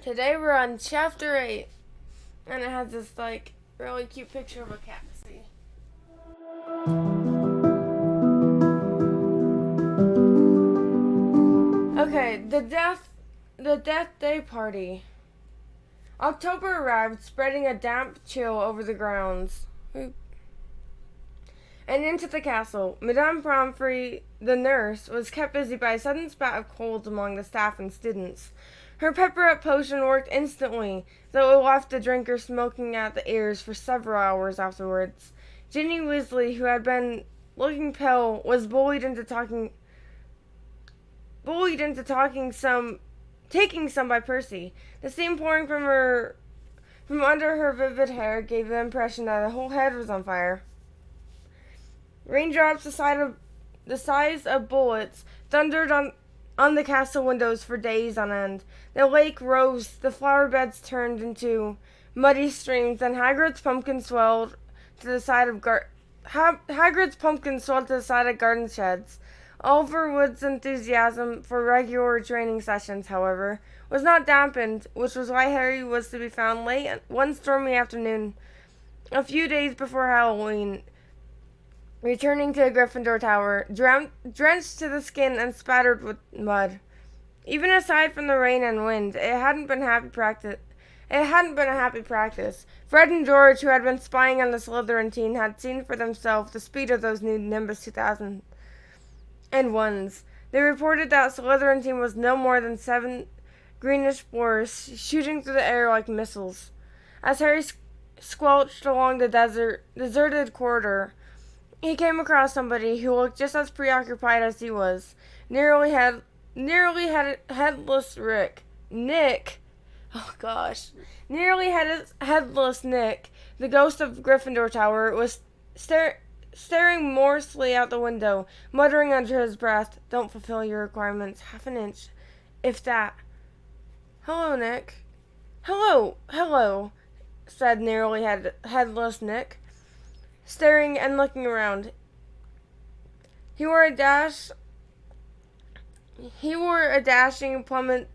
Today we're on chapter 8, and it has this really cute picture of a cat. See? Okay, the death day party. October arrived, spreading a damp chill over the grounds and into the castle. Madame Pomfrey, the nurse, was kept busy by a sudden spat of colds among the staff and students. Her pepper-up potion worked instantly, though it left the drinker smoking at the ears for several hours afterwards. Ginny Weasley, who had been looking pale, was taking some by Percy. The steam pouring from under her vivid hair gave the impression that her whole head was on fire. Raindrops the size of bullets thundered on the castle windows for days on end. The lake rose, the flower beds turned into muddy streams, and Hagrid's pumpkin swelled to the side of garden sheds. Oliver Wood's enthusiasm for regular training sessions, however, was not dampened, which was why Harry was to be found late one stormy afternoon, a few days before Halloween, returning to the Gryffindor Tower, drenched to the skin and spattered with mud. Even aside from the rain and wind, it hadn't been a happy practice. Fred and George, who had been spying on the Slytherin team, had seen for themselves the speed of those new Nimbus 2000s. They reported that the Slytherin team was no more than 7 greenish spores shooting through the air like missiles. As Harry squelched along the deserted corridor, he came across somebody who looked just as preoccupied as he was. Nearly headless Rick. Nick. Oh gosh. Nearly headless Nick, the ghost of Gryffindor Tower, was staring morosely out the window, muttering under his breath, "Don't fulfill your requirements. Half an inch. If that." "Hello, Nick." Hello, said nearly headless Nick, staring and looking around. He wore a dashing plummeted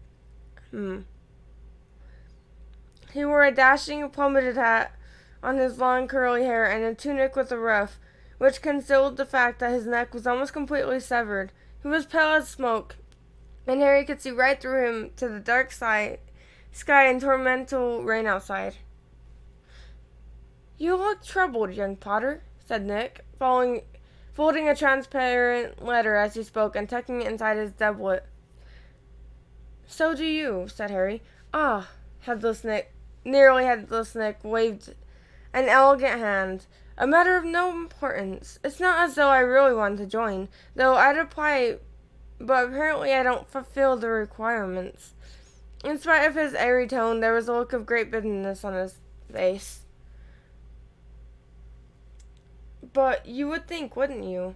hat on his long curly hair and a tunic with a ruff, which concealed the fact that his neck was almost completely severed. He was pale as smoke, and Harry could see right through him to the dark sky and tormental rain outside. "You look troubled, young Potter," said Nick, folding a transparent letter as he spoke and tucking it inside his doublet. "So do you," said Harry. "Ah," nearly headless Nick waved an elegant hand. "A matter of no importance. It's not as though I really wanted to join, though I'd apply, but apparently I don't fulfill the requirements." In spite of his airy tone, there was a look of great bitterness on his face. But you would think, wouldn't you?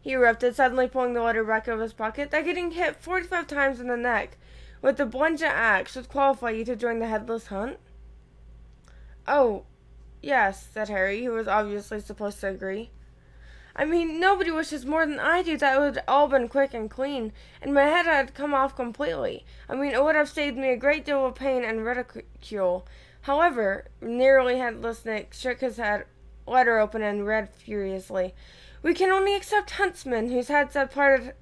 He erupted, suddenly pulling the letter back out of his pocket, "that getting hit 45 times in the neck with the bludgeon axe would qualify you to join the Headless Hunt?" "Oh, yes," said Harry, who was obviously supposed to agree. "I mean, nobody wishes more than I do that it would all been quick and clean, and my head had come off completely. I mean, it would have saved me a great deal of pain and ridicule. However," nearly headless Nick shook his letter open and read furiously, "we can only accept huntsmen whose heads have parted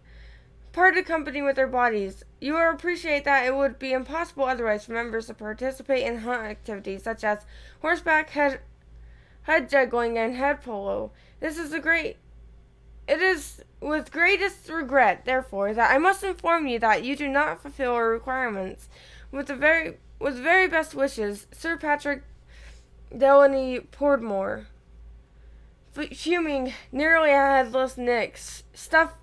company with their bodies. You will appreciate that it would be impossible otherwise for members to participate in hunt activities such as horseback, head juggling, and head polo. It is with greatest regret, therefore, that I must inform you that you do not fulfill our requirements. With very best wishes, Sir Patrick Delaney Portmore." Fuming, nearly headless Nick stuffed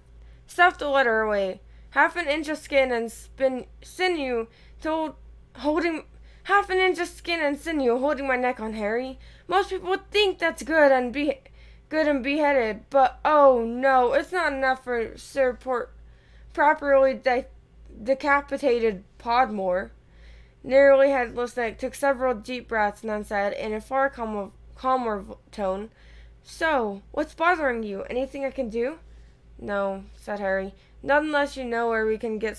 the letter away. "Half an inch of skin and sinew holding my neck on, Harry. Most people would think that's good and beheaded, but oh no, it's not enough for Sir properly decapitated Podmore." Nearly headless Nick took several deep breaths and then said, in a far calmer tone, "So, what's bothering you? Anything I can do?" "No," said Harry. "Not unless you know where we can get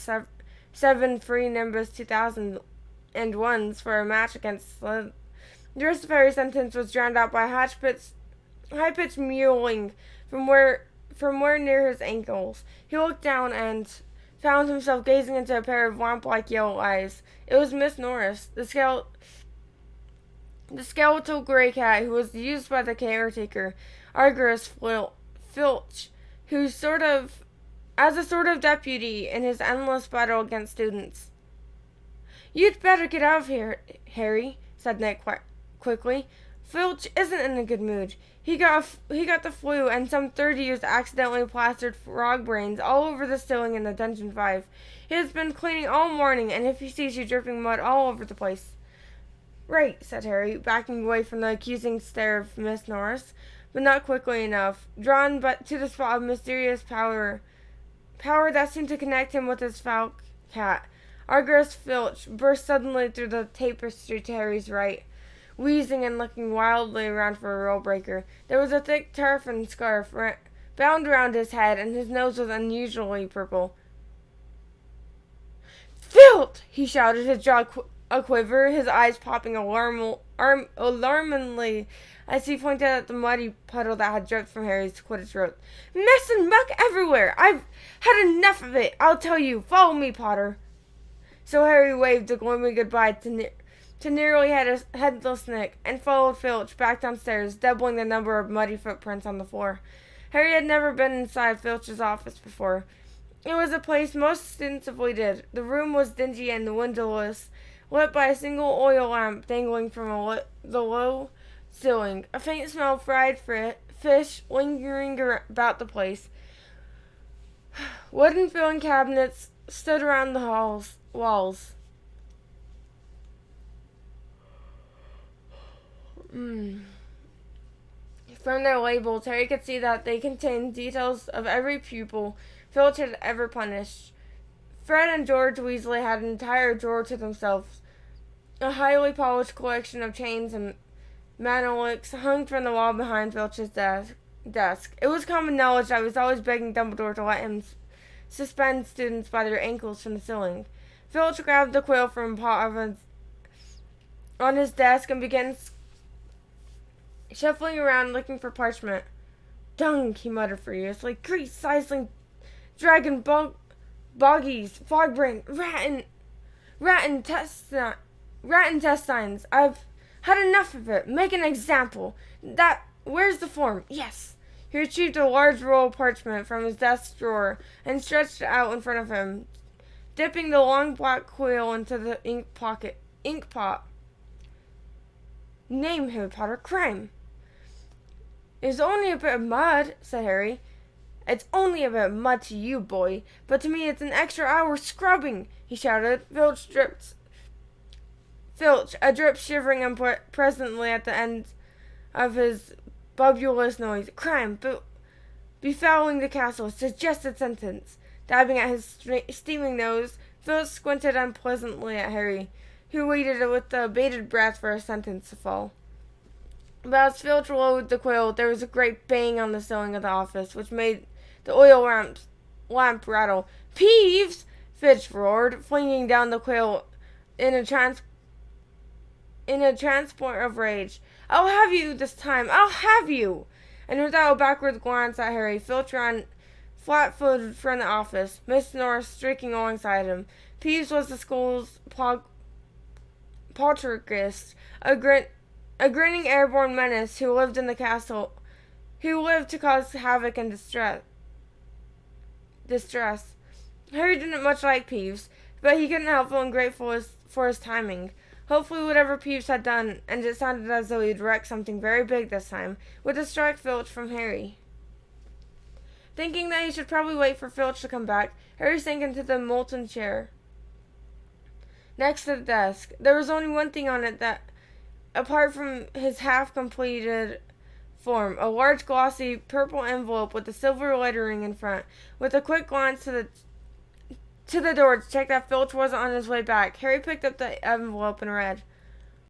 7 free Nimbus 2001s for a match against Slid. The rest of Harry's sentence was drowned out by high-pitched mewling from where near his ankles. He looked down and found himself gazing into a pair of lamp-like yellow eyes. It was Miss Norris, the skeletal gray cat who was used by the caretaker, Argus Filch, who as a sort of deputy in his endless battle against students. "You'd better get out of here, Harry," said Nick quickly. "Filch isn't in a good mood. He got the flu, and some third years accidentally plastered frog brains all over the ceiling in the Dungeon 5. He has been cleaning all morning, and if he sees you dripping mud all over the place." "Right," said Harry, backing away from the accusing stare of Miss Norris, but not quickly enough. Drawn but to the spot of mysterious power that seemed to connect him with his foul cat, Argus Filch burst suddenly through the tapestry to Harry's right, wheezing and looking wildly around for a rule breaker. There was a thick tarpon scarf bound around his head, and his nose was unusually purple. "Filch!" he shouted, his jaw a quiver, his eyes popping alarmingly as he pointed at the muddy puddle that had dripped from Harry's Quidditch rope. "Mess and muck everywhere! I've had enough of it, I'll tell you. Follow me, Potter." So Harry waved a gloomy goodbye to nearly headless Nick, and followed Filch back downstairs, doubling the number of muddy footprints on the floor. Harry had never been inside Filch's office before. It was a place most students avoided. The room was dingy and windowless, lit by a single oil lamp dangling from the low ceiling. A faint smell of fried fish lingering about the place. Wooden filling cabinets stood around the walls. From their labels, Harry could see that they contained details of every pupil Filch had ever punished. Fred and George Weasley had an entire drawer to themselves. A highly polished collection of chains and mantlets hung from the wall behind Filch's desk. It was common knowledge that he was always begging Dumbledore to let him suspend students by their ankles from the ceiling. Filch grabbed the quill from a pot on his desk and began shuffling around looking for parchment. "Dung," he muttered furiously. "Grease, sizzling dragon boggies, fogbrain, rat intestines. I've had enough of it. Make an example. Where's the form? Yes." He retrieved a large roll of parchment from his desk drawer and stretched it out in front of him, dipping the long black quill into the ink pot. "Name, Harry Potter. Crime." "It's only a bit of mud," said Harry. "It's only a bit of mud to you, boy, but to me it's an extra hour scrubbing," he shouted. Filch, a drip shivering presently at the end of his bubulous noise. "Crime, befouling the castle, suggested sentence." Dabbing at his steaming nose, Filch squinted unpleasantly at Harry, who waited with bated breath for a sentence to fall. But as Filch lowered the quill, there was a great bang on the ceiling of the office, which made the oil lamp rattle. "Peeves!" Filch roared, flinging down the quill in a transport of rage. "I'll have you this time! I'll have you!" And without a backward glance at Harry, Filch ran flat-footed from the office, Miss Norris streaking alongside him. Peeves was the school's poltergeist, a grinning airborne menace who lived in the castle, who lived to cause havoc and distress. Harry didn't much like Peeves, but he couldn't help feeling grateful for his timing. Hopefully whatever Peeves had done, and it sounded as though he'd wrecked something very big this time, would distract Filch from Harry. Thinking that he should probably wait for Filch to come back, Harry sank into the molten chair next to the desk. There was only one thing on it that, apart from his half-completed form, a large glossy purple envelope with a silver lettering in front. With a quick glance to the door to check that Filch wasn't on his way back, Harry picked up the envelope and read,